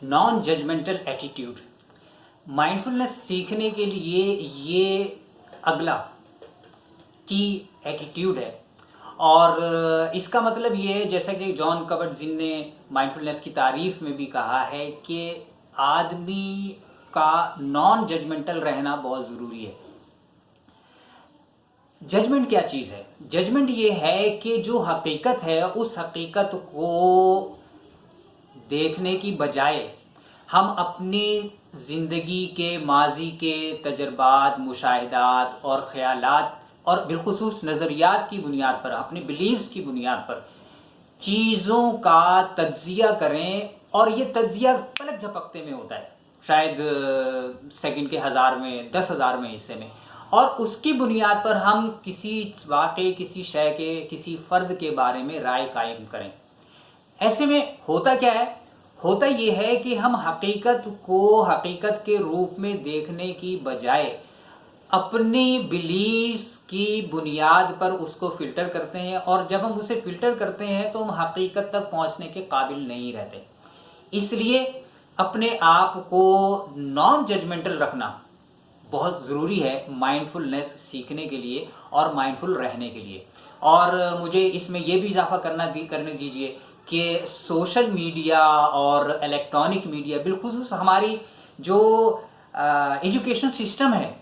Naan judgemental attitude. مائنڈفلنس سیکھنے کے لیے یہ اگلا کی ایٹیٹیوڈ ہے، اور اس کا مطلب یہ ہے جیسا کہ جان کورٹ-زن نے مائنڈفلنس کی تعریف میں بھی کہا ہے کہ آدمی کا نان ججمنٹل رہنا بہت ضروری ہے. ججمنٹ کیا چیز ہے؟ ججمنٹ یہ ہے کہ جو حقیقت ہے اس حقیقت کو دیکھنے کی بجائے ہم اپنی زندگی کے ماضی کے تجربات، مشاہدات اور خیالات اور بالخصوص نظریات کی بنیاد پر، اپنے بلیفز کی بنیاد پر چیزوں کا تجزیہ کریں. اور یہ تجزیہ پلک جھپکتے میں ہوتا ہے، شاید سیکنڈ کے 1000 میں 10,000 میں حصے میں، اور اس کی بنیاد پر ہم کسی واقعے، کسی شے کے، کسی فرد کے بارے میں رائے قائم کریں. ایسے میں ہوتا کیا ہے؟ ہوتا یہ ہے کہ ہم حقیقت کو حقیقت کے روپ میں دیکھنے کی بجائے اپنی بلیفز کی بنیاد پر اس کو فلٹر کرتے ہیں، اور جب ہم اسے فلٹر کرتے ہیں تو ہم حقیقت تک پہنچنے کے قابل نہیں رہتے. اس لیے اپنے آپ کو نان ججمنٹل رکھنا بہت ضروری ہے مائنڈفلنس سیکھنے کے لیے اور مائنڈفل رہنے کے لیے. اور مجھے اس میں یہ بھی اضافہ کرنے دیجئے کہ سوشل میڈیا اور الیکٹرانک میڈیا، بالخصوص ہماری جو ایجوکیشن سسٹم ہے،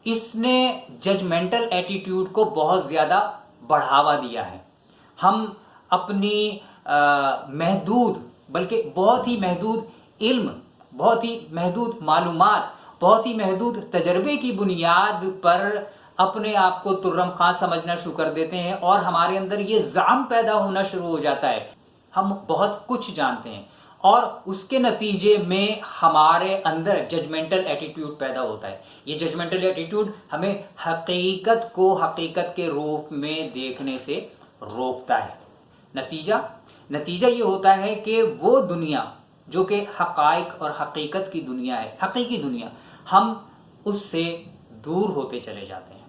اس نے ججمنٹل ایٹیٹیوڈ کو بہت زیادہ بڑھاوا دیا ہے. ہم اپنی محدود، بلکہ بہت ہی محدود علم، بہت ہی محدود معلومات، بہت ہی محدود تجربے کی بنیاد پر اپنے آپ کو ترم خاں سمجھنا شروع کر دیتے ہیں، اور ہمارے اندر یہ زعم پیدا ہونا شروع ہو جاتا ہے ہم بہت کچھ جانتے ہیں، اور اس کے نتیجے میں ہمارے اندر ججمنٹل ایٹیٹیوڈ پیدا ہوتا ہے. یہ ججمنٹل ایٹیٹیوڈ ہمیں حقیقت کو حقیقت کے روپ میں دیکھنے سے روکتا ہے. نتیجہ یہ ہوتا ہے کہ وہ دنیا جو کہ حقائق اور حقیقت کی دنیا ہے، حقیقی دنیا، ہم اس سے دور ہوتے چلے جاتے ہیں.